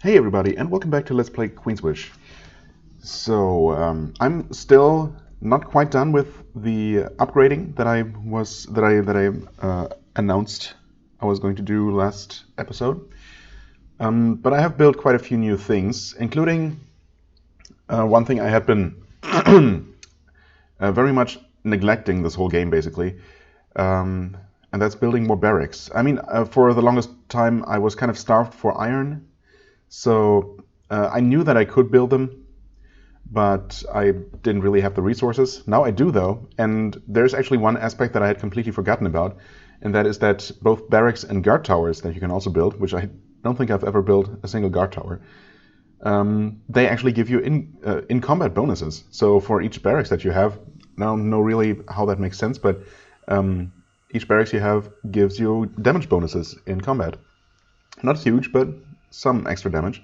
Hey everybody, and welcome back to Let's Play Queen's Wish. So, I'm still not quite done with the upgrading that I announced I was going to do last episode. But I have built quite a few new things, including one thing I had been very much neglecting this whole game, basically. And that's building more barracks. I mean, for the longest time I was kind of starved for iron. So I knew that I could build them, but I didn't really have the resources. Now I do, though, and there's actually one aspect that I had completely forgotten about, and that is that both barracks and guard towers that you can also build, which I don't think I've ever built a single guard tower, they actually give you in-combat bonuses. So for each barracks that you have, now know really how that makes sense, but each barracks you have gives you damage bonuses in combat. Not huge, but some extra damage,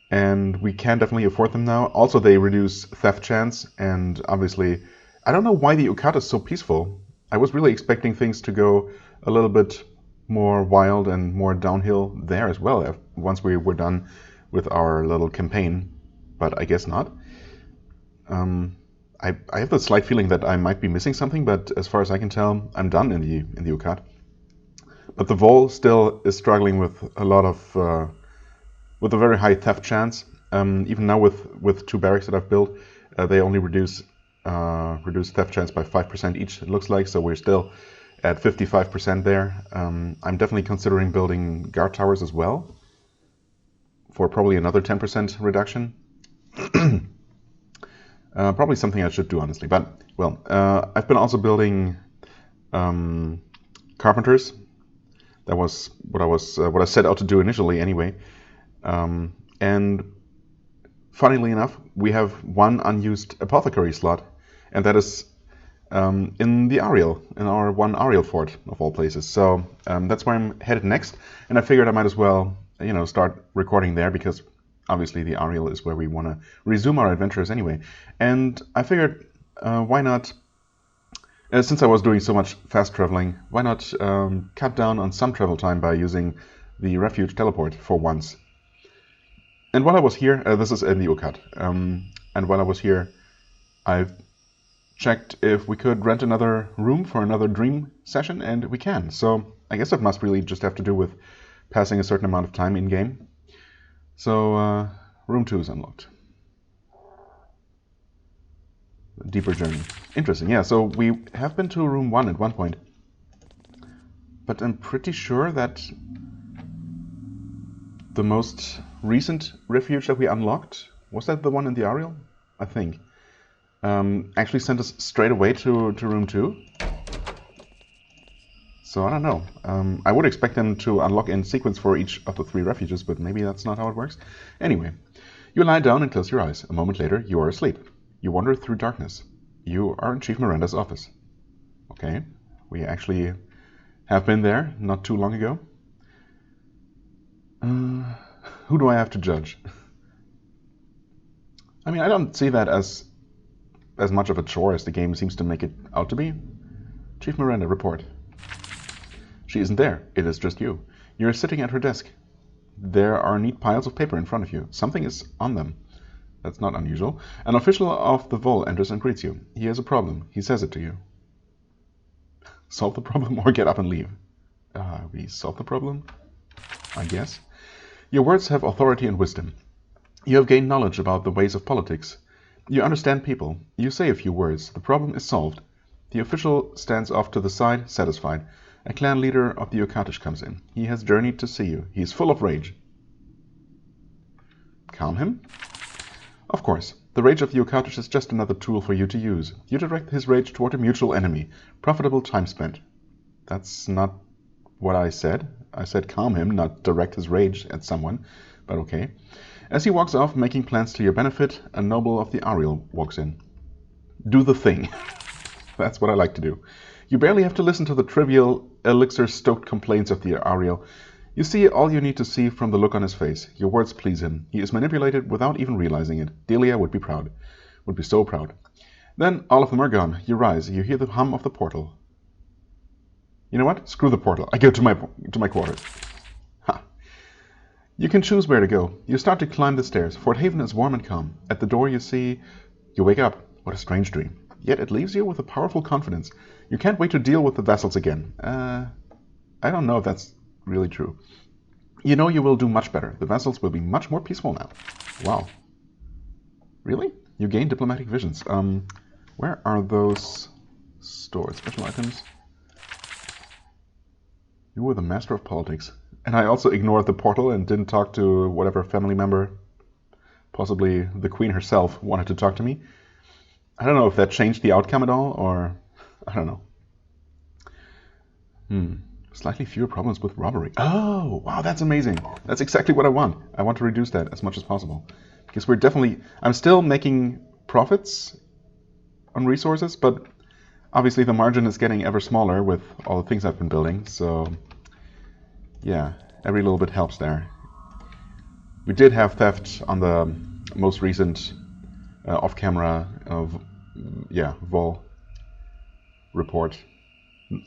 and we can definitely afford them now. Also, they reduce theft chance, and obviously I don't know why the Ukat is so peaceful. I was really expecting things to go a little bit more wild and more downhill there as well once we were done with our little campaign, but I guess not. I have the slight feeling that I might be missing something, but as far as I can tell, I'm done in the Ukat. But the Vol still is struggling with a lot of, with a very high theft chance. Even now with two barracks that I've built, they only reduce theft chance by 5% each, it looks like, so we're still at 55% there. I'm definitely considering building guard towers as well, for probably another 10% reduction. Probably something I should do, honestly, but, well, I've been also building carpenters. That was what I set out to do initially, anyway. And funnily enough, we have one unused apothecary slot, and that is in the Ariel, in our one Ariel fort of all places. So that's where I'm headed next, and I figured I might as well, start recording there, because obviously the Ariel is where we want to resume our adventures anyway. And I figured, why not? Since I was doing so much fast traveling, why not cut down on some travel time by using the refuge teleport for once? And while I was here, this is in the Ukat, and while I was here, I checked if we could rent another room for another dream session, and we can. So I guess it must really just have to do with passing a certain amount of time in-game. So room 2 is unlocked. Deeper journey. Interesting, yeah, so we have been to room 1 at one point. But I'm pretty sure that the most recent refuge that we unlocked, was that the one in the Ariel? I think. Actually sent us straight away to room 2. So I don't know. I would expect them to unlock in sequence for each of the 3 refuges, but maybe that's not how it works. Anyway, you lie down and close your eyes. A moment later, you are asleep. You wander through darkness. You are in Chief Miranda's office. Okay, we actually have been there not too long ago. Who do I have to judge? I mean, I don't see that as much of a chore as the game seems to make it out to be. Chief Miranda, report. She isn't there. It is just you. You're sitting at her desk. There are neat piles of paper in front of you. Something is on them. That's not unusual. An official of the Vol enters and greets you. He has a problem. He says it to you. Solve the problem or get up and leave. We solve the problem? I guess. Your words have authority and wisdom. You have gained knowledge about the ways of politics. You understand people. You say a few words. The problem is solved. The official stands off to the side, satisfied. A clan leader of the Ukatish comes in. He has journeyed to see you. He is full of rage. Calm him? Of course. The rage of the Ukatish is just another tool for you to use. You direct his rage toward a mutual enemy. Profitable time spent. That's not what I said. I said calm him, not direct his rage at someone. But okay. As he walks off, making plans to your benefit, a noble of the Ariel walks in. Do the thing. That's what I like to do. You barely have to listen to the trivial, elixir-stoked complaints of the Ariel. You see all you need to see from the look on his face. Your words please him. He is manipulated without even realizing it. Delia would be proud. Would be so proud. Then all of them are gone. You rise. You hear the hum of the portal. You know what? Screw the portal. I go to my quarters. Ha. You can choose where to go. You start to climb the stairs. Fort Haven is warm and calm. At the door you wake up. What a strange dream. Yet it leaves you with a powerful confidence. You can't wait to deal with the vassals again. I don't know if that's really true. You know you will do much better. The vassals will be much more peaceful now. Wow. Really? You gain diplomatic visions. Where are those stored? Special items? You were the master of politics. And I also ignored the portal and didn't talk to whatever family member, possibly the queen herself, wanted to talk to me. I don't know if that changed the outcome at all, or I don't know. Slightly fewer problems with robbery. Oh, wow, that's amazing. That's exactly what I want. I want to reduce that as much as possible. Because I'm still making profits on resources, but obviously the margin is getting ever smaller with all the things I've been building, so yeah, every little bit helps there. We did have theft on the most recent off-camera vol report,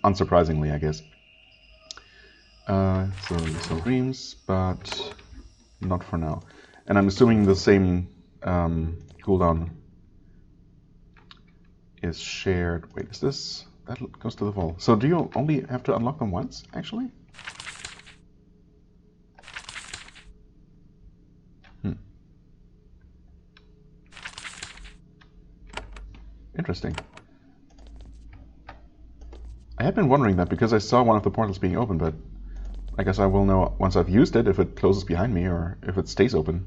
unsurprisingly, I guess. So dreams, but not for now. And I'm assuming the same cooldown is shared. Wait, is this? That goes to the vault. So do you only have to unlock them once, actually? Interesting. I had been wondering that because I saw one of the portals being open, but I guess I will know once I've used it if it closes behind me or if it stays open.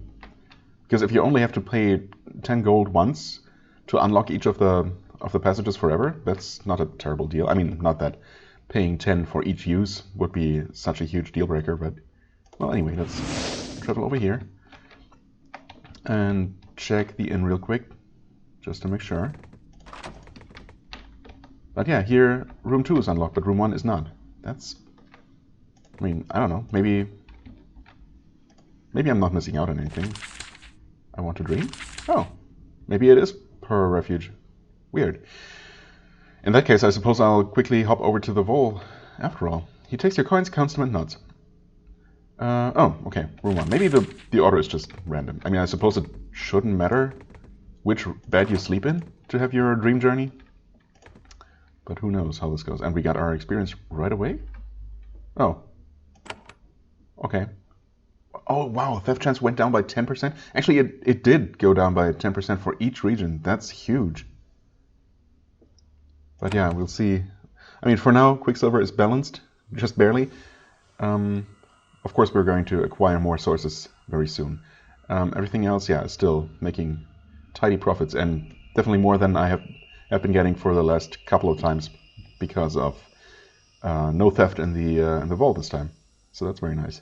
Because if you only have to pay 10 gold once to unlock each of the passages forever, that's not a terrible deal. I mean, not that paying 10 for each use would be such a huge deal breaker, but well, anyway, let's travel over here and check the inn real quick just to make sure. But yeah, here room 2 is unlocked, but room 1 is not. That's, I mean, I don't know, maybe I'm not missing out on anything. I want to dream? Oh, maybe it is per refuge. Weird. In that case, I suppose I'll quickly hop over to the Vol after all. He takes your coins, counts them, and nods. Oh, okay, room 1. Maybe the order is just random. I mean, I suppose it shouldn't matter which bed you sleep in to have your dream journey. But who knows how this goes. And we got our experience right away? Oh. Okay. Oh, wow, theft chance went down by 10%? Actually, it did go down by 10% for each region. That's huge. But yeah, we'll see. I mean, for now, Quicksilver is balanced, just barely. Of course, we're going to acquire more sources very soon. Everything else, yeah, is still making tidy profits, and definitely more than I have been getting for the last couple of times because of no theft in the vault this time. So that's very nice.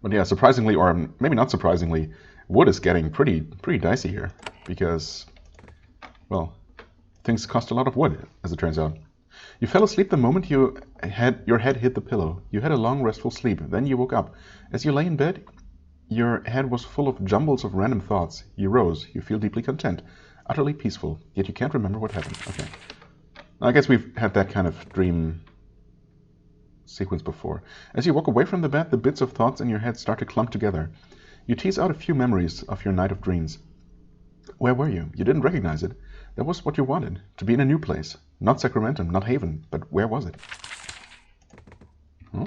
But yeah, surprisingly, or maybe not surprisingly, wood is getting pretty dicey here because, well, things cost a lot of wood, as it turns out. You fell asleep the moment your head hit the pillow. You had a long, restful sleep. Then you woke up. As you lay in bed, your head was full of jumbles of random thoughts. You rose. You feel deeply content, utterly peaceful, yet you can't remember what happened. Okay. I guess we've had that kind of dream sequence before. As you walk away from the bed, the bits of thoughts in your head start to clump together. You tease out a few memories of your night of dreams. Where were you? You didn't recognize it. That was what you wanted, to be in a new place. Not Sacramentum, not Haven, but where was it? Huh?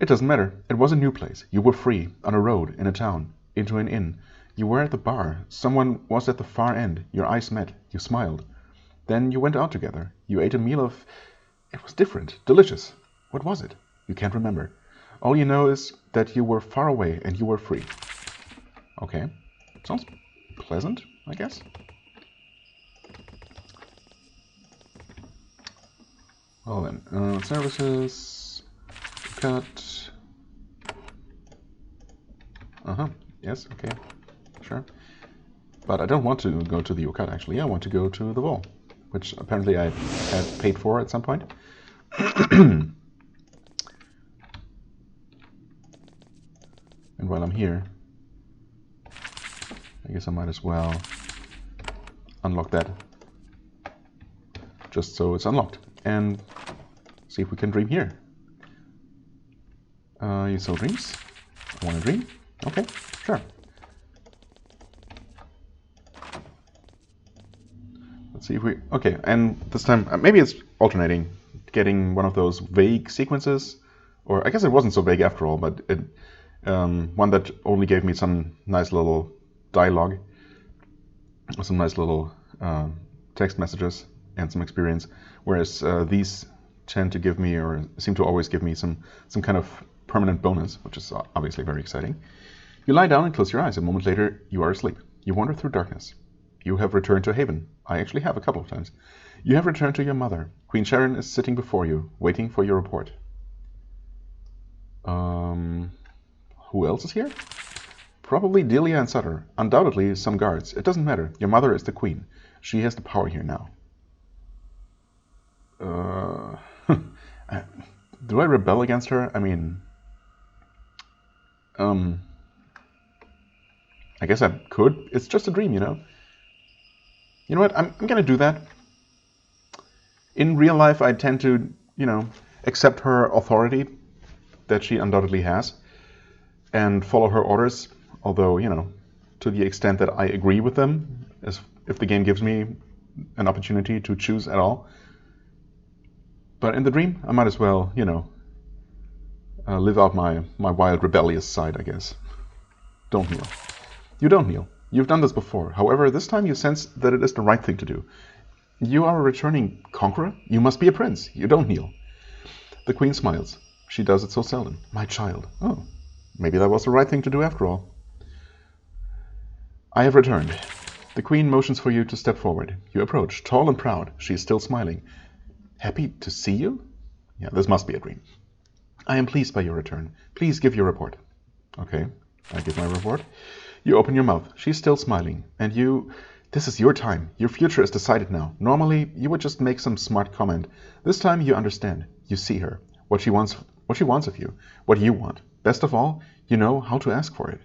It doesn't matter. It was a new place. You were free, on a road, in a town, into an inn. You were at the bar. Someone was at the far end. Your eyes met. You smiled. Then you went out together. You ate a meal of... It was different, delicious. What was it? You can't remember. All you know is that you were far away and you were free. Okay. Sounds pleasant, I guess. Well then, services, cut. Yes, okay, sure. But I don't want to go to the Ucat, actually. I want to go to the Wall, which apparently I had paid for at some point. And while I'm here, I guess I might as well unlock that, just so it's unlocked, and see if we can dream here. You sell dreams? I want to dream? Okay, sure. Let's see if we... Okay, and this time, maybe it's alternating. Getting one of those vague sequences. Or I guess it wasn't so vague after all, but it one that only gave me some nice little dialogue. Some nice little text messages and some experience. Whereas these tend to give me, or seem to always give me, some kind of permanent bonus, which is obviously very exciting. You lie down and close your eyes. A moment later, you are asleep. You wander through darkness. You have returned to Haven. I actually have a couple of times. You have returned to your mother. Queen Sharon is sitting before you, waiting for your report. Who else is here? Probably Delia and Sutter. Undoubtedly some guards. It doesn't matter. Your mother is the queen. She has the power here now. Do I rebel against her? I mean... I guess I could. It's just a dream, you know? You know what? I'm gonna do that. In real life, I tend to, you know, accept her authority that she undoubtedly has and follow her orders, although, you know, to the extent that I agree with them, as if the game gives me an opportunity to choose at all. But in the dream, I might as well, you know, live out my wild rebellious side, I guess. Don't kneel. You don't kneel. You've done this before. However, this time you sense that it is the right thing to do. You are a returning conqueror? You must be a prince. You don't kneel. The queen smiles. She does it so seldom. My child. Oh, maybe that was the right thing to do after all. I have returned. The queen motions for you to step forward. You approach, tall and proud. She is still smiling. Happy to see you? Yeah, this must be a dream. I am pleased by your return. Please give your report. Okay, I give my report. You open your mouth. She's still smiling. And you... This is your time. Your future is decided now. Normally, you would just make some smart comment. This time, you understand. You see her. What she wants of you. What you want. Best of all, you know how to ask for it.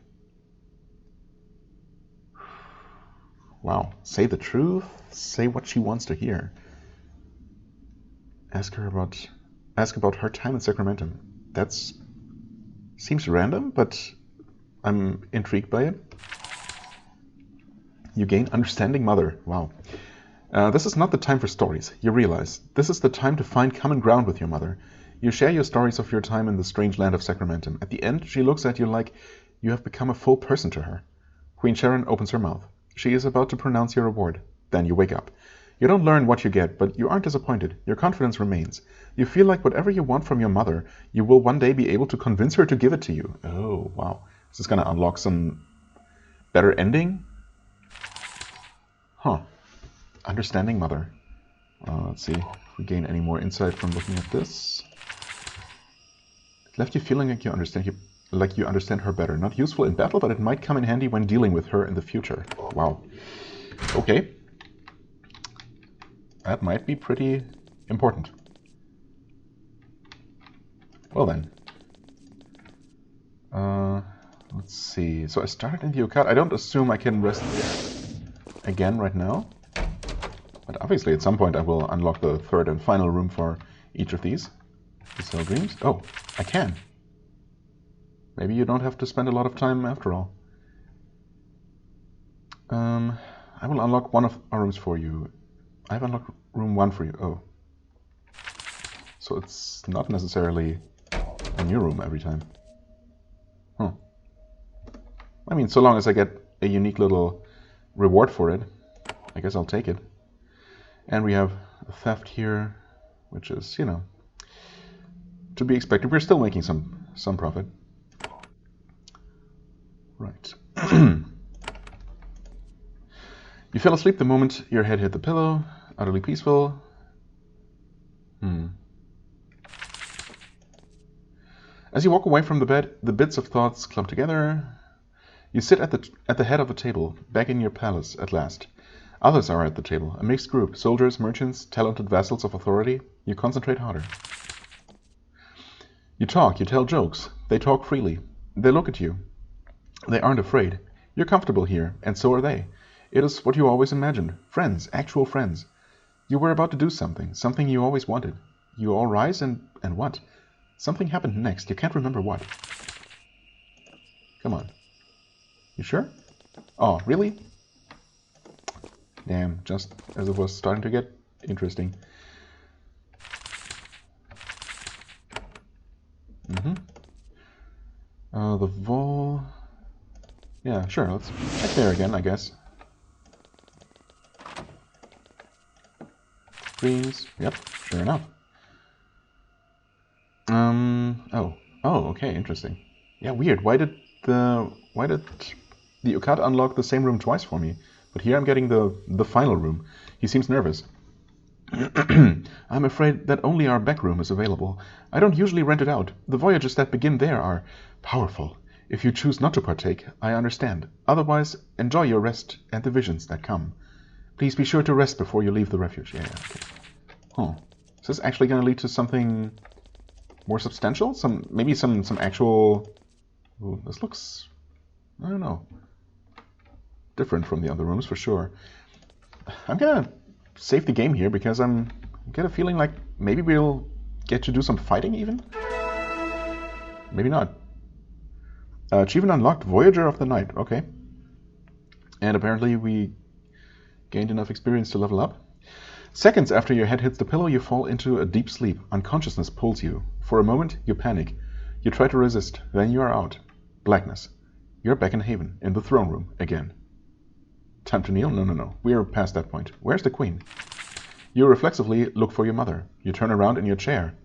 Wow. Say the truth. Say what she wants to hear. Ask about her time in Sacramento. That's... seems random, but I'm intrigued by it. You gain understanding mother. Wow. This is not the time for stories. You realize. This is the time to find common ground with your mother. You share your stories of your time in the strange land of Sacramento. At the end, she looks at you like you have become a full person to her. Queen Sharon opens her mouth. She is about to pronounce your reward. Then you wake up. You don't learn what you get, but you aren't disappointed. Your confidence remains. You feel like whatever you want from your mother, you will one day be able to convince her to give it to you. Oh, wow. Is this going to unlock some better ending? Huh. Understanding mother. Let's see if we gain any more insight from looking at this. It left you feeling like you understand her better. Not useful in battle, but it might come in handy when dealing with her in the future. Wow. Okay. That might be pretty important. Well then. Let's see. So I started in the Yucat. I don't assume I can rest again right now. But obviously at some point I will unlock the third and final room for each of these. The cell dreams. Oh, I can. Maybe you don't have to spend a lot of time after all. I will unlock one of our rooms for you. I've unlocked room 1 for you. Oh. So it's not necessarily a new room every time. Huh. I mean, so long as I get a unique little reward for it, I guess I'll take it. And we have a theft here, which is, you know, to be expected. We're still making some profit. Right. You fell asleep the moment your head hit the pillow. Utterly peaceful. As you walk away from the bed, the bits of thoughts clump together. You sit at the head of the table, back in your palace at last. Others are at the table, a mixed group, soldiers, merchants, talented vassals of authority. You concentrate harder. You talk, you tell jokes. They talk freely. They look at you. They aren't afraid. You're comfortable here, and so are they. It is what you always imagined. Friends, actual friends. You were about to do something you always wanted. You all rise and what? Something happened next. You can't remember what. Come on. You sure? Oh, really? Damn, just as it was starting to get interesting. The wall... Yeah, sure, let's check there again, I guess. Screens, yep, sure enough. Oh, okay, interesting. Yeah, weird. Why did the Ukat unlock the same room twice for me? But here I'm getting the final room. He seems nervous. I'm afraid that only our back room is available. I don't usually rent it out. The voyages that begin there are powerful. If you choose not to partake, I understand. Otherwise, enjoy your rest and the visions that come. Please be sure to rest before you leave the refuge. Yeah, okay. Huh. Is this actually going to lead to something more substantial? Maybe some actual... Ooh, this looks... I don't know. Different from the other rooms, for sure. I'm going to save the game here because I get a feeling like maybe we'll get to do some fighting even? Maybe not. Achievement unlocked, Voyager of the Night. Okay. And apparently we gained enough experience to level up. Seconds after your head hits the pillow, you fall into a deep sleep. Unconsciousness pulls you. For a moment, you panic. You try to resist. Then you are out. Blackness. You're back in Haven, in the throne room, again. Time to kneel? No. We're past that point. Where's the queen? You reflexively look for your mother. You turn around in your chair.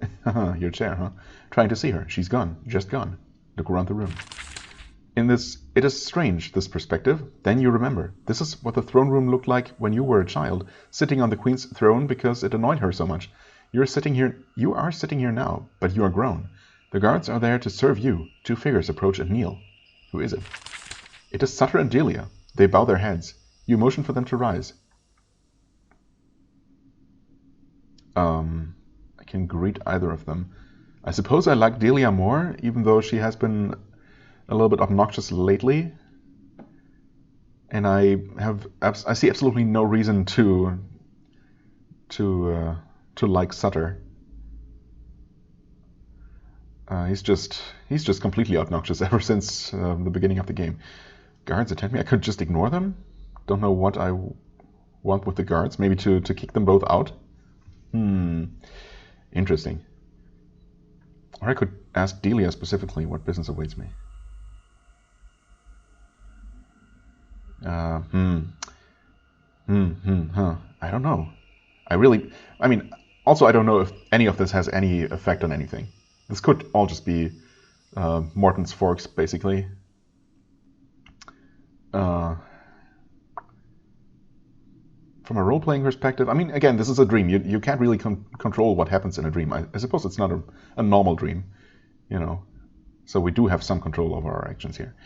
Your chair, huh? Trying to see her. She's gone. Just gone. Look around the room. It is strange, this perspective. Then you remember. This is what the throne room looked like when you were a child, sitting on the queen's throne because it annoyed her so much. You are sitting here now, but you are grown. The guards are there to serve you. Two figures approach and kneel. Who is it? It is Sutter and Delia. They bow their heads. You motion for them to rise. I can greet either of them. I suppose I like Delia more, even though she has been a little bit obnoxious lately. And I see absolutely no reason to like Sutter. He's just completely obnoxious ever since the beginning of the game. Guards attend me. I could just ignore them. Don't know what I want with the guards. Maybe to kick them both out. Interesting. Or I could ask Delia specifically what business awaits me. I don't know. Also I don't know if any of this has any effect on anything. This could all just be Morton's forks, basically. From a role-playing perspective, again, this is a dream. You can't really control what happens in a dream. I suppose it's not a normal dream, you know. So we do have some control over our actions here.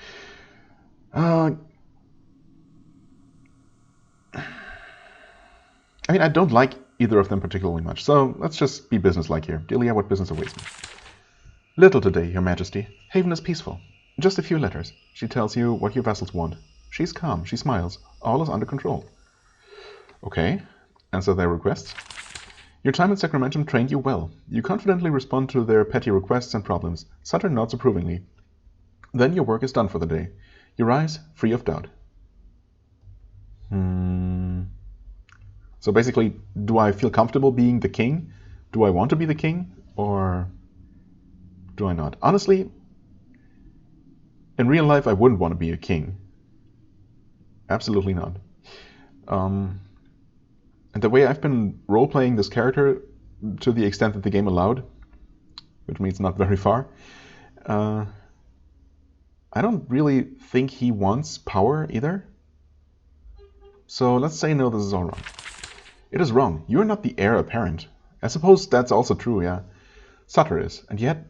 I don't like either of them particularly much, so let's just be businesslike here. Delia, what business awaits me? Little today, Your Majesty. Haven is peaceful. Just a few letters. She tells you what your vassals want. She's calm, she smiles. All is under control. Okay, answer their requests. Your time in Sacramentum trained you well. You confidently respond to their petty requests and problems. Sutter nods approvingly. Then your work is done for the day. You rise, free of doubt. So basically, do I feel comfortable being the king? Do I want to be the king? Or do I not? Honestly, in real life, I wouldn't want to be a king. Absolutely not. And the way I've been role-playing this character, to the extent that the game allowed, which means not very far, I don't really think he wants power either. So let's say no, this is all wrong. It is wrong. You are not the heir apparent. I suppose that's also true, yeah. Sutter is, and yet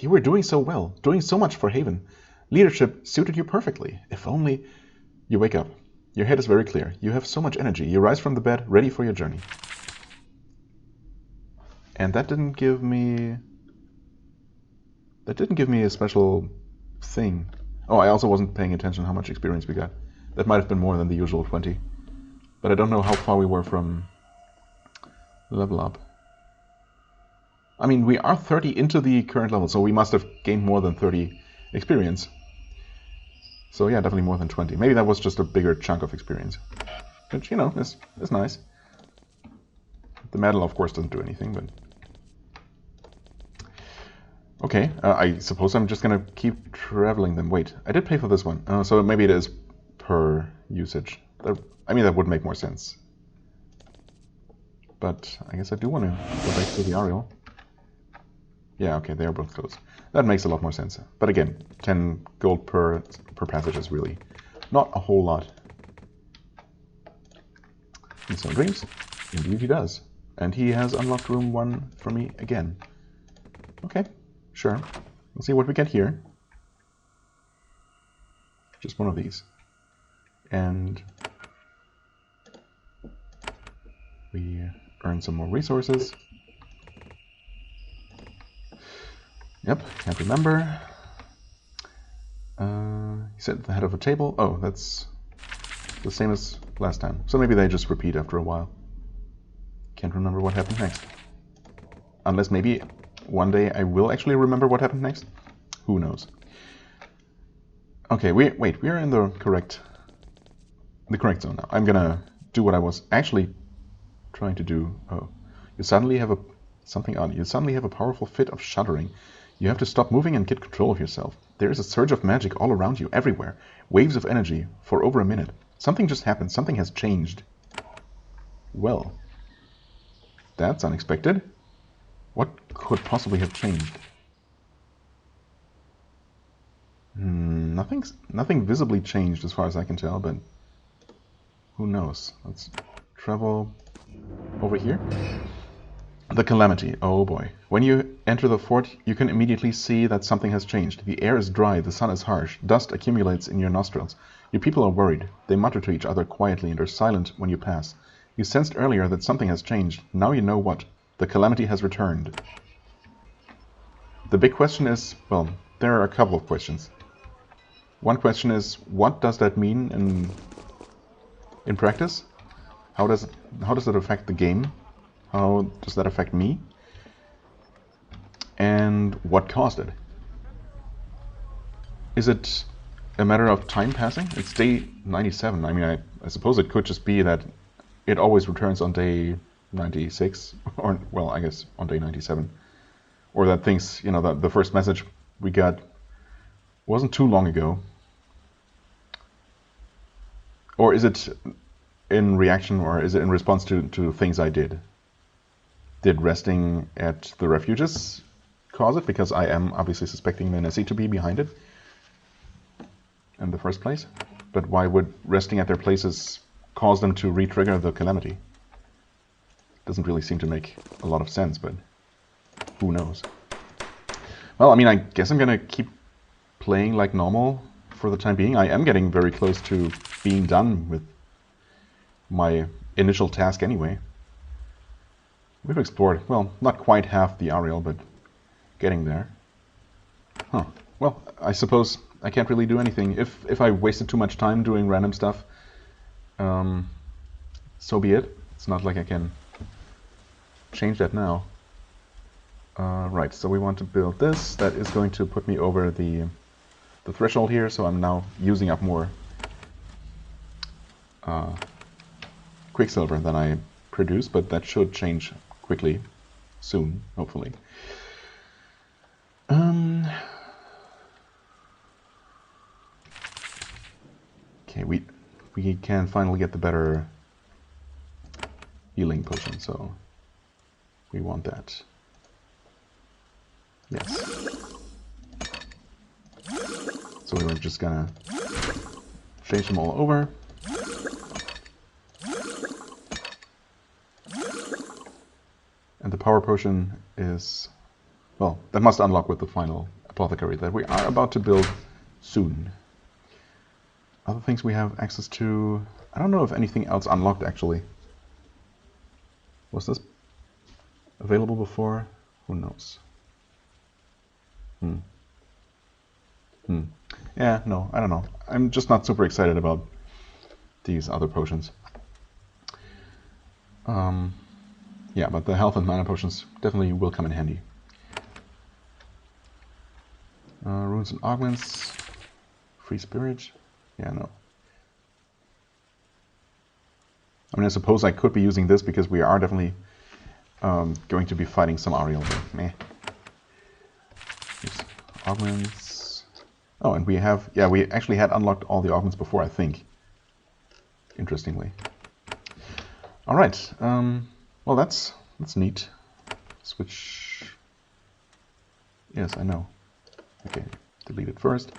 you were doing so well, doing so much for Haven. Leadership suited you perfectly. If only... You wake up. Your head is very clear. You have so much energy. You rise from the bed, ready for your journey. And that didn't give me a special thing. Oh, I also wasn't paying attention how much experience we got. That might have been more than the usual 20. But I don't know how far we were from level up. We are 30 into the current level, so we must have gained more than 30 experience. So yeah, definitely more than 20. Maybe that was just a bigger chunk of experience. Which, you know, is nice. The medal, of course, doesn't do anything, but... Okay, I suppose I'm just gonna keep traveling them. Wait, I did pay for this one. So maybe it is per usage. I mean, that would make more sense. But I guess I do want to go back to the Ariel. Yeah, okay, they are both closed. That makes a lot more sense. But again, 10 gold per passage is really not a whole lot. And so dreams, indeed he does. And he has unlocked room 1 for me again. Okay, sure. Let's see what we get here. Just one of these. And we earn some more resources. Yep, can't remember. He said at the head of a table. Oh, that's the same as last time. So maybe they just repeat after a while. Can't remember what happened next. Unless maybe one day I will actually remember what happened next. Who knows? Okay, wait, we're in the correct zone now. I'm gonna do what I was actually trying to do. Oh, you suddenly have something odd. You suddenly have a powerful fit of shuddering. You have to stop moving and get control of yourself. There is a surge of magic all around you, everywhere. Waves of energy for over a minute. Something just happened. Something has changed. Well, that's unexpected. What could possibly have changed? Nothing visibly changed as far as I can tell, but who knows? Let's travel over here. The Calamity. Oh boy. When you enter the fort, you can immediately see that something has changed. The air is dry, the sun is harsh, dust accumulates in your nostrils. Your people are worried. They mutter to each other quietly and are silent when you pass. You sensed earlier that something has changed. Now you know what. The Calamity has returned. The big question is, well, there are a couple of questions. One question is, what does that mean in practice? How does it affect the game? How does that affect me? And what caused it? Is it a matter of time passing? It's day 97. I mean, I suppose it could just be that it always returns on day 96, or, well, I guess on day 97. Or that things, you know, the first message we got wasn't too long ago. Or is it in reaction, or is it in response to things I did? Did resting at the refuges cause it? Because I am obviously suspecting the Nessie to be behind it in the first place. But why would resting at their places cause them to re-trigger the Calamity? Doesn't really seem to make a lot of sense, but who knows? Well, I mean, I guess I'm gonna keep playing like normal for the time being. I am getting very close to being done with my initial task anyway. We've explored, well, not quite half the Ariel, but getting there. Huh. Well, I suppose I can't really do anything. If I wasted too much time doing random stuff, so be it. It's not like I can change that now. Right, so we want to build this. That is going to put me over the threshold here, so I'm now using up more Quicksilver than I produce, but that should change quickly, soon, hopefully. Okay, we can finally get the better healing potion, so we want that. Yes. So we were just gonna change them all over. And the power potion is, well, that must unlock with the final apothecary that we are about to build soon. Other things we have access to, I don't know if anything else unlocked actually. Was this available before? Who knows? Yeah, no, I don't know. I'm just not super excited about these other potions. Yeah, but the health and mana potions definitely will come in handy. Runes and augments, free spirit. Yeah, no. I mean, I suppose I could be using this because we are definitely going to be fighting some Ariel, but meh. Here's augments. Oh, and we have, yeah, we actually had unlocked all the augments before, I think. Interestingly. All right. Well, that's neat. Switch. Yes, I know. Okay, delete it first.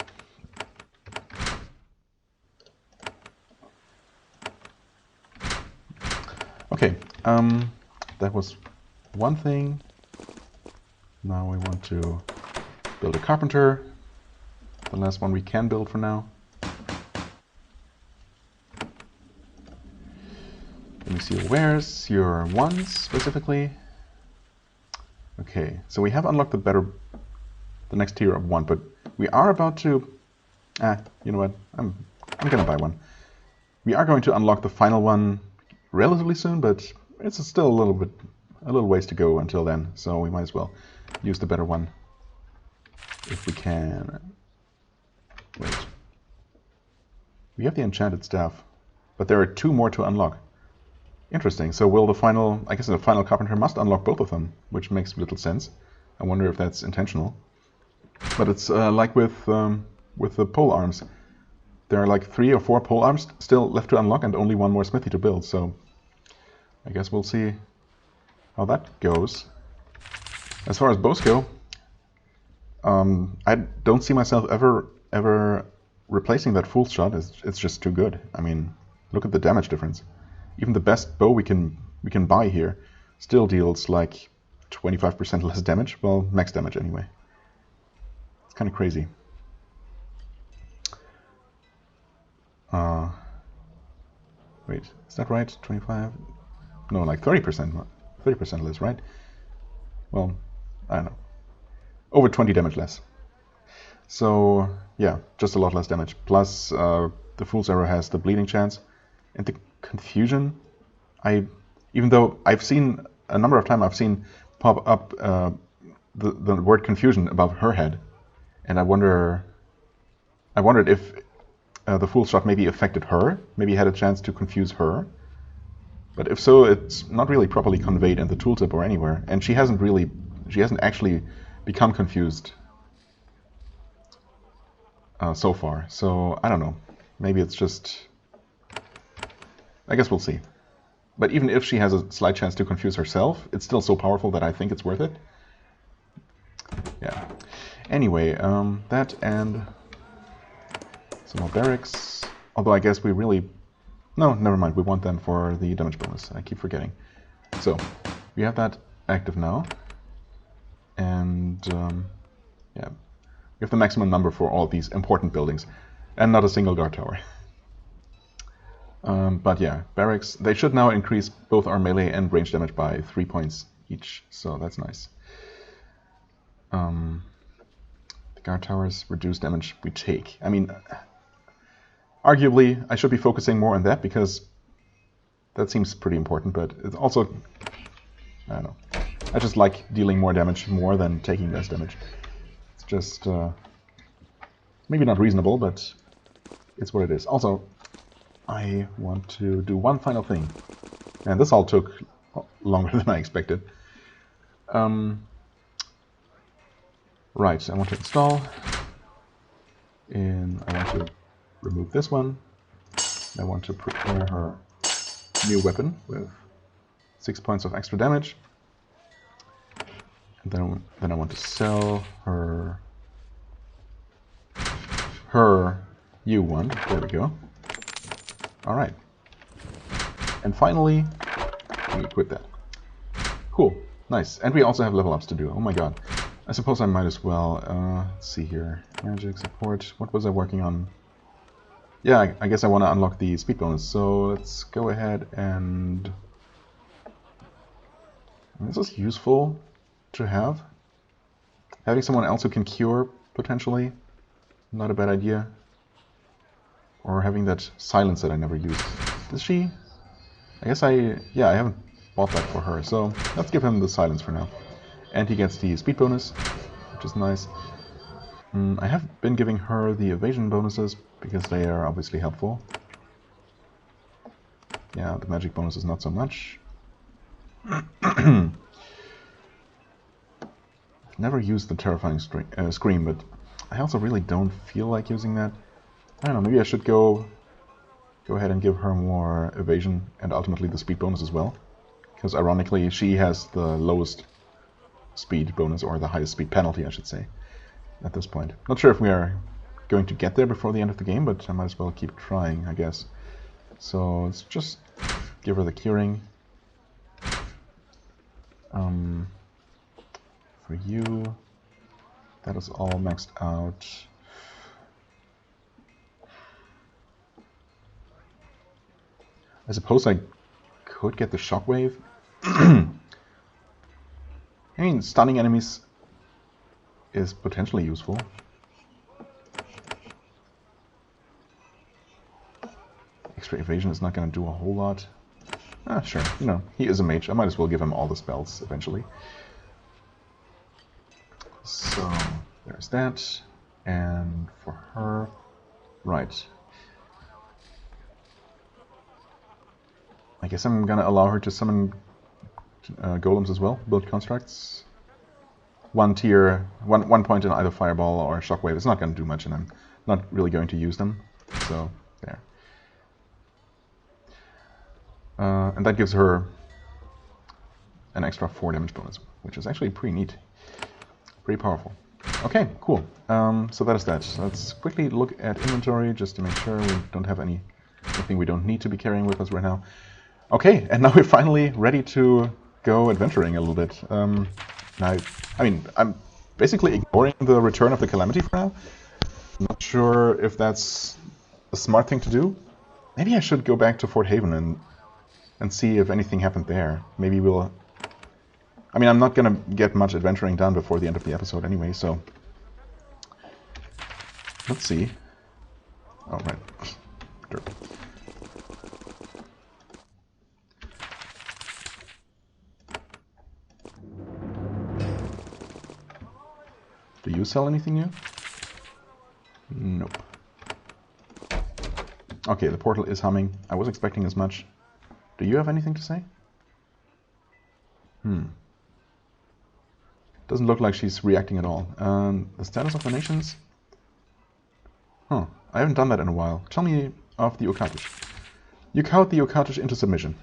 Okay, that was one thing. Now we want to build a carpenter. The last one we can build for now. Let me see, where's your ones specifically? Okay, so we have unlocked the next tier of 1, but we are about to, you know what, I'm gonna buy one. We are going to unlock the final one relatively soon, but it's still a little ways to go until then, so we might as well use the better one if we can. Wait. We have the enchanted staff, but there are 2 more to unlock. Interesting. So will the final, I guess the final carpenter must unlock both of them, which makes little sense. I wonder if that's intentional. But it's like with the pole arms. There are like 3 or 4 pole arms still left to unlock and only 1 more smithy to build, so I guess we'll see how that goes. As far as bows go, I don't see myself ever replacing that fool's shot. It's just too good. I mean, look at the damage difference. Even the best bow we can buy here still deals like 25% less damage. Well, max damage anyway. It's kind of crazy. Wait, is that right? 25? No, like 30%. 30% less, right? Well, I don't know. Over 20 damage less. So, yeah, just a lot less damage. Plus, the Fool's Arrow has the bleeding chance. And the confusion, even though I've seen, a number of times I've seen pop up the word confusion above her head. And I wondered if the Fool's Shot maybe affected her, maybe had a chance to confuse her. But if so, it's not really properly conveyed in the tooltip or anywhere. And she hasn't actually become confused so far. So, I don't know. Maybe it's just... I guess we'll see. But even if she has a slight chance to confuse herself, it's still so powerful that I think it's worth it. Yeah. Anyway, that and some more barracks. Although I guess we really... No, never mind. We want them for the damage bonus. I keep forgetting. So, we have that active now. And, yeah. We have the maximum number for all these important buildings. And not a single guard tower. But yeah, barracks, they should now increase both our melee and range damage by 3 points each, so that's nice. The guard towers reduce damage we take. I mean, arguably, I should be focusing more on that because that seems pretty important, but it's also, I don't know, I just like dealing more damage more than taking less damage. It's just, maybe not reasonable, but it's what it is. Also, I want to do one final thing, and this all took longer than I expected. Right, I want to install, and I want to remove this one. I want to prepare her new weapon with 6 points of extra damage. And then I want to sell her U1. There we go. All right. And finally, we equip that. Cool. Nice. And we also have level ups to do. Oh my god. I suppose I might as well. Let's see here. Magic support. What was I working on? Yeah, I guess I want to unlock the speed bonus. So let's go ahead and... This is useful to have. Having someone else who can cure, potentially. Not a bad idea. Or having that silence that I never used. Does she? I guess I haven't bought that for her. So let's give him the silence for now. And he gets the speed bonus, which is nice. I have been giving her the evasion bonuses because they are obviously helpful. Yeah, the magic bonus is not so much. I've never used the terrifying scream, but I also really don't feel like using that. I don't know, maybe I should go ahead and give her more evasion and ultimately the speed bonus as well. Because ironically, she has the lowest speed bonus, or the highest speed penalty, I should say, at this point. Not sure if we are going to get there before the end of the game, but I might as well keep trying, I guess. So let's just give her the curing. For you, that is all maxed out. I suppose I could get the shockwave. I mean, stunning enemies is potentially useful. Extra evasion is not going to do a whole lot. Ah, sure. You know, he is a mage. I might as well give him all the spells eventually. So, there's that. And for her... Right. I guess I'm going to allow her to summon golems as well, build constructs. One point in either fireball or shockwave. It's not going to do much, and I'm not really going to use them. So, there. And that gives her an extra 4 damage bonus, which is actually pretty neat. Pretty powerful. Okay, cool. So that is that. Let's quickly look at inventory just to make sure we don't have anything we don't need to be carrying with us right now. Okay, and now we're finally ready to go adventuring a little bit. I mean, I'm basically ignoring the return of the Calamity for now. I'm not sure if that's a smart thing to do. Maybe I should go back to Fort Haven and see if anything happened there. Maybe we'll... I mean, I'm not going to get much adventuring done before the end of the episode anyway, so... Let's see. Oh, right. Dirt. Do you sell anything new? Nope. Okay, the portal is humming. I was expecting as much. Do you have anything to say? Doesn't look like she's reacting at all. The status of the nations? Huh, I haven't done that in a while. Tell me of the Ukatish. You cowed the Ukatish into submission.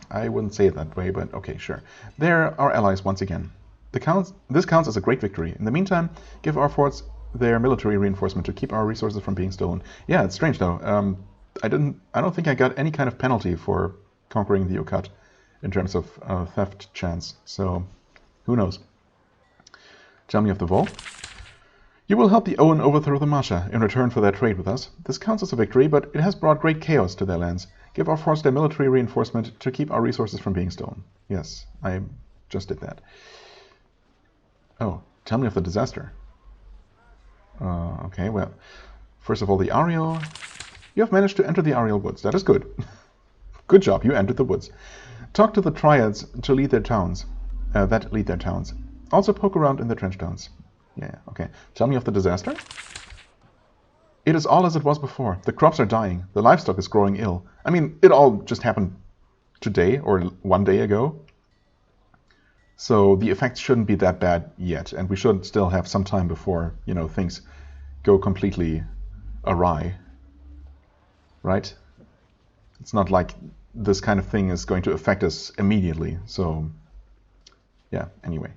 I wouldn't say it that way, but okay, sure. They're our allies once again. This counts as a great victory. In the meantime, give our forts their military reinforcement to keep our resources from being stolen. Yeah, it's strange though. I don't think I got any kind of penalty for conquering the Ukat in terms of theft chance. So, who knows? Tell me of the Vol. You will help the Owen overthrow the Masha in return for their trade with us. This counts as a victory, but it has brought great chaos to their lands. Give our forts their military reinforcement to keep our resources from being stolen. Yes, I just did that. Oh, tell me of the disaster. Okay, well, first of all, the Ariel. You have managed to enter the Ariel Woods. That is good. Good job, you entered the woods. Talk to the Triads to lead their towns. That lead their towns. Also poke around in the trench towns. Yeah, okay. Tell me of the disaster. It is all as it was before. The crops are dying. The livestock is growing ill. I mean, it all just happened today or one day ago. So the effects shouldn't be that bad yet, and we should still have some time before, you know, things go completely awry. Right? It's not like this kind of thing is going to affect us immediately. So, yeah, anyway.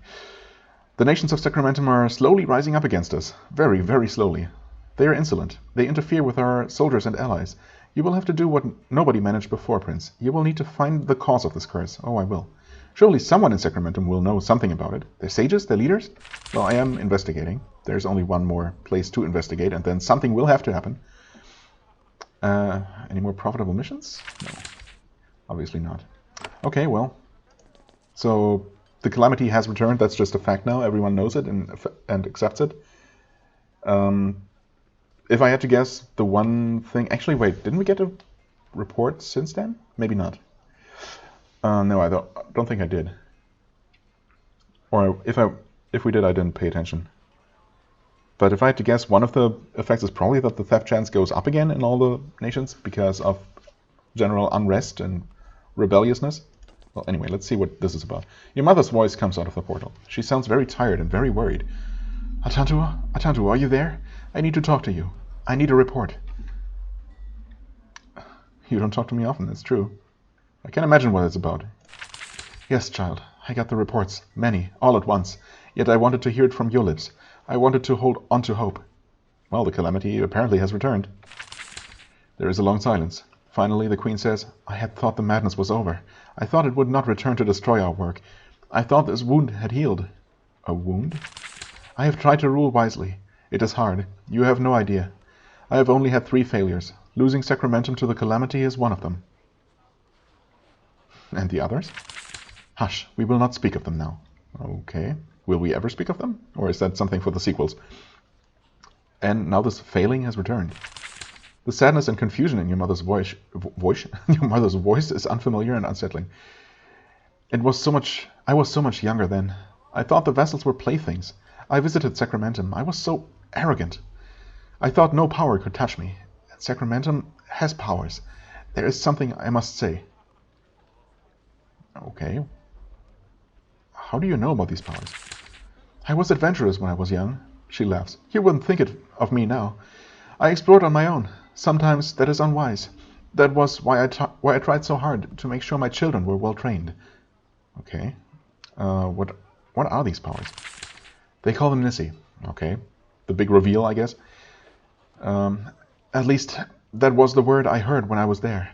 The nations of Sacramentum are slowly rising up against us. Very, very slowly. They are insolent. They interfere with our soldiers and allies. You will have to do what nobody managed before, Prince. You will need to find the cause of this curse. Oh, I will. Surely someone in Sacramentum will know something about it. Their sages? Their leaders? Well, I am investigating. There's only one more place to investigate, and then something will have to happen. Any more profitable missions? No. Obviously not. Okay, well. So, the Calamity has returned. That's just a fact now. Everyone knows it and accepts it. If I had to guess, the one thing... Actually, wait, didn't we get a report since then? Maybe not. No, I don't think I did. Or if we did, I didn't pay attention. But if I had to guess, one of the effects is probably that the theft chance goes up again in all the nations because of general unrest and rebelliousness. Well, anyway, let's see what this is about. Your mother's voice comes out of the portal. She sounds very tired and very worried. Atantuo? Atantuo, are you there? I need to talk to you. I need a report. You don't talk to me often, it's true. I can't imagine what it's about. Yes, child, I got the reports. Many, all at once. Yet I wanted to hear it from your lips. I wanted to hold on to hope. Well, the calamity apparently has returned. There is a long silence. Finally, the queen says, I had thought the madness was over. I thought it would not return to destroy our work. I thought this wound had healed. A wound? I have tried to rule wisely. It is hard. You have no idea. I have only had 3 failures. Losing Sacramentum to the calamity is one of them. And the others? Hush, we will not speak of them now. Okay. Will we ever speak of them? Or is that something for the sequels? And now this failing has returned. The sadness and confusion in your mother's voice is unfamiliar and unsettling. I was so much younger then. I thought the vessels were playthings. I visited Sacramentum. I was so arrogant. I thought no power could touch me. Sacramentum has powers. There is something I must say. Okay. How do you know about these powers? I was adventurous when I was young. She laughs. You wouldn't think it of me now. I explored on my own. Sometimes that is unwise. That was why I tried so hard to make sure my children were well trained. Okay. What are these powers? They call them Nissi. Okay. The big reveal, I guess. At least that was the word I heard when I was there.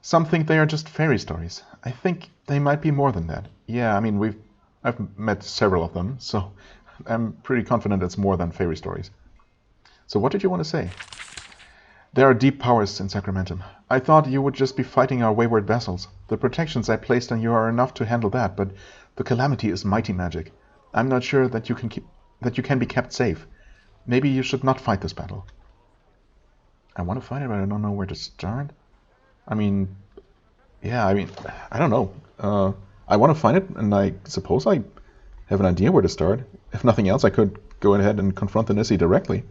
Some think they are just fairy stories. I think they might be more than that. Yeah, I mean, I've met several of them, so I'm pretty confident it's more than fairy stories. So what did you want to say? There are deep powers in Sacramentum. I thought you would just be fighting our wayward vessels. The protections I placed on you are enough to handle that, but the calamity is mighty magic. I'm not sure that you can be kept safe. Maybe you should not fight this battle. I want to fight it, but I don't know where to start. I mean, yeah, I don't know. I want to find it, and I suppose I have an idea where to start. If nothing else, I could go ahead and confront the Nissi directly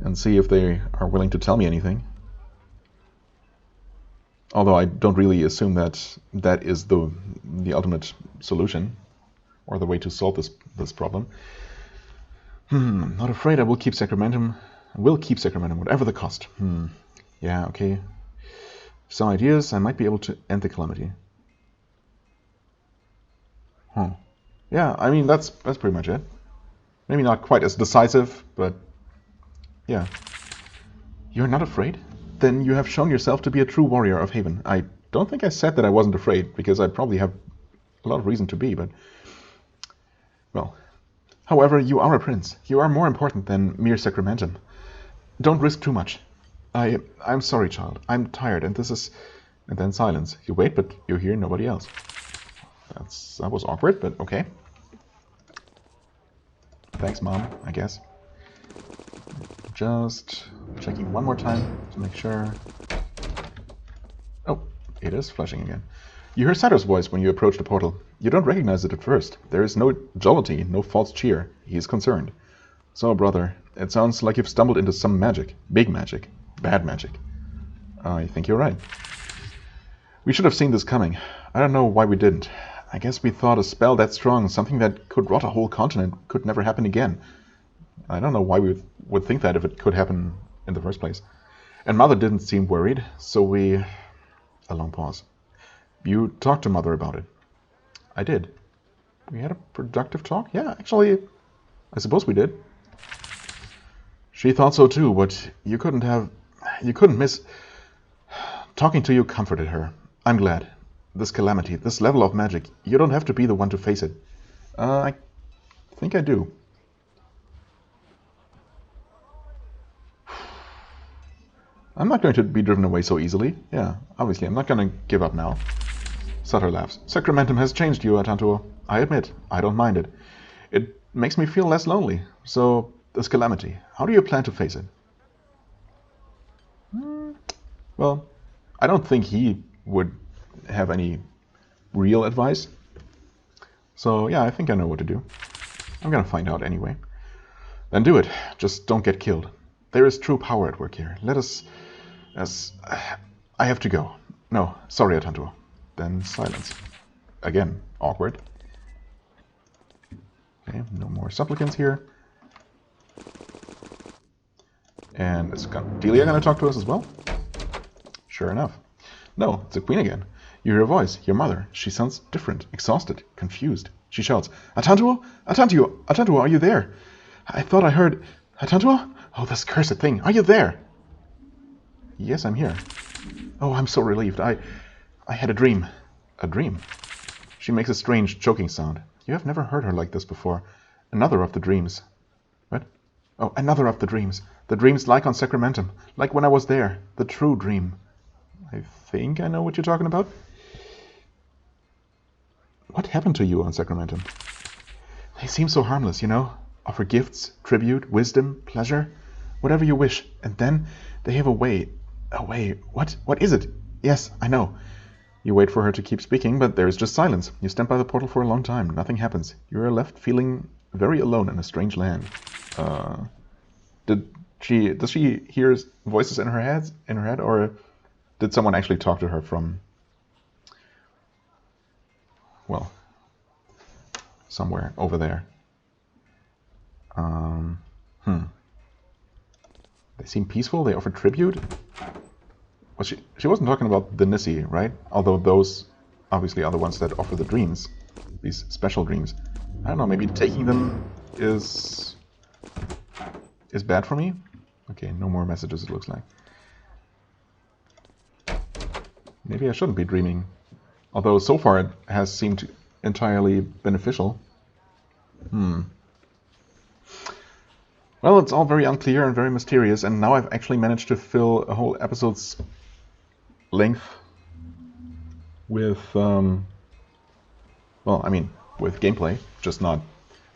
and see if they are willing to tell me anything. Although I don't really assume that that is the ultimate solution or the way to solve this problem. Not afraid I will keep Sacramentum. Whatever the cost. Yeah, okay. Some ideas, I might be able to end the calamity. Yeah, I mean, that's pretty much it. Maybe not quite as decisive, but yeah. You're not afraid? Then you have shown yourself to be a true warrior of Haven. I don't think I said that I wasn't afraid, because I probably have a lot of reason to be, but... Well. However, you are a prince. You are more important than mere Sacramentum. Don't risk too much. I'm sorry, child. I'm tired, and this is... And then silence. You wait, but you hear nobody else. That was awkward, but okay. Thanks, Mom, I guess. Just checking one more time to make sure. Oh, it is flashing again. You hear Satyr's voice when you approach the portal. You don't recognize it at first. There is no jollity, no false cheer. He is concerned. So, brother, it sounds like you've stumbled into some magic. Big magic. Bad magic. I think you're right. We should have seen this coming. I don't know why we didn't. I guess we thought a spell that strong, something that could rot a whole continent, could never happen again. I don't know why we would think that if it could happen in the first place. And Mother didn't seem worried, so we... A long pause. You talked to Mother about it. I did. We had a productive talk? Yeah, actually, I suppose we did. She thought so too, but you couldn't miss... Talking to you comforted her. I'm glad. This calamity, this level of magic, you don't have to be the one to face it. I think I do. I'm not going to be driven away so easily. Yeah, obviously, I'm not going to give up now. Sutter laughs. Sacramentum has changed you, Atantuo. I admit, I don't mind it. It makes me feel less lonely. So, this calamity, how do you plan to face it? Well, I don't think he would have any real advice. So, yeah, I think I know what to do. I'm going to find out anyway. Then do it. Just don't get killed. There is true power at work here. Let us... I have to go. No, sorry, Atantuo. Then silence. Again, awkward. Okay, no more supplicants here. And is Delia going to talk to us as well? Sure enough. No, it's the queen again. You hear her voice, your mother. She sounds different, exhausted, confused. She shouts, Atantuo? Atantuo! Atantuo, are you there? I thought I heard... Atantuo? Oh, this cursed thing. Are you there? Yes, I'm here. Oh, I'm so relieved. I had a dream. A dream? She makes a strange choking sound. You have never heard her like this before. Another of the dreams. What? Oh, another of the dreams. The dreams like on Sacramentum. Like when I was there. The true dream. I think I know what you're talking about. What happened to you on Sacramentum? They seem so harmless, you know? Offer gifts, tribute, wisdom, pleasure, whatever you wish. And then they have a way. A way. What? What is it? Yes, I know. You wait for her to keep speaking, but there is just silence. You stand by the portal for a long time. Nothing happens. You are left feeling very alone in a strange land. Does she hear voices in her head, or did someone actually talk to her from, well, somewhere over there? They seem peaceful. They offer tribute. Well, she wasn't talking about the Nissi, right? Although those obviously are the ones that offer the dreams, these special dreams. I don't know. Maybe taking them is bad for me. Okay, no more messages. It looks like. Maybe I shouldn't be dreaming. Although so far it has seemed entirely beneficial. Well, it's all very unclear and very mysterious, and now I've actually managed to fill a whole episode's length with, well, I mean, with gameplay, just not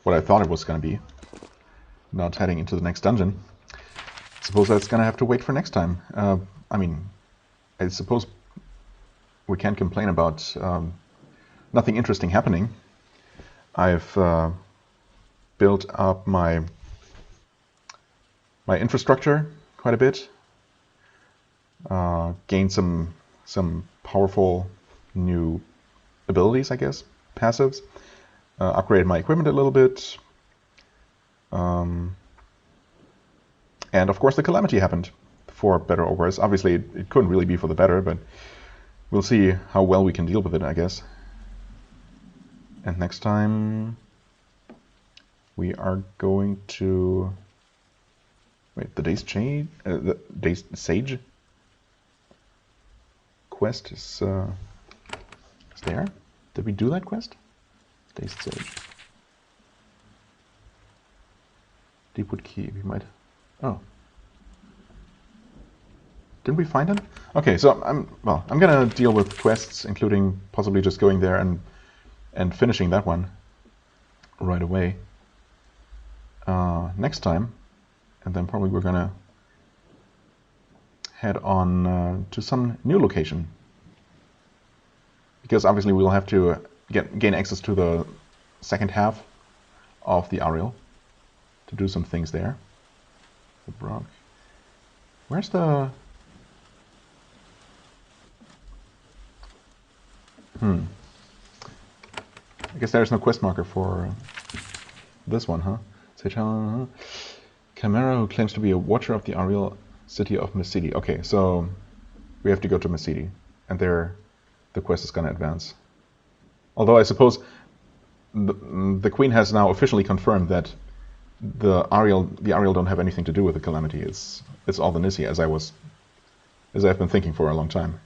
what I thought it was going to be. Not heading into the next dungeon. I suppose that's going to have to wait for next time. I mean, I suppose we can't complain about nothing interesting happening. I've built up my infrastructure quite a bit. Gained some powerful new abilities, I guess, passives. Upgraded my equipment a little bit. And of course the calamity happened, for better or worse. Obviously it couldn't really be for the better, but we'll see how well we can deal with it, I guess. And next time we are going to... Wait, the Day's Sage quest is there? Did we do that quest? Day's Sage. Deepwood Key, we might... Oh. Didn't we find him? Okay, so I'm gonna deal with quests, including possibly just going there and finishing that one right away next time, and then probably we're gonna head on to some new location, because obviously we'll have to gain access to the second half of the Ariel to do some things there. The Brock. Where's the... I guess there's no quest marker for this one, huh? Chimera who claims to be a watcher of the Ariel city of Mesidi. Okay, so we have to go to Mesidi, and there the quest is going to advance. Although I suppose the Queen has now officially confirmed that the Ariel don't have anything to do with the calamity. It's all the Nissi, as I've been thinking for a long time.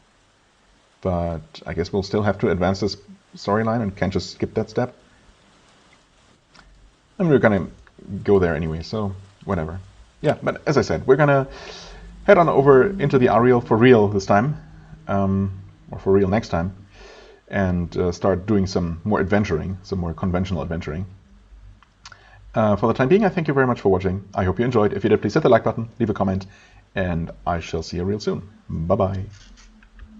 But I guess we'll still have to advance this storyline and can't just skip that step. And we're gonna go there anyway, so whatever. Yeah, but as I said, we're gonna head on over into the Ariel for real this time, or for real next time, and start doing some more adventuring, some more conventional adventuring. For the time being, I thank you very much for watching. I hope you enjoyed. If you did, please hit the like button, leave a comment, and I shall see you real soon. Bye-bye.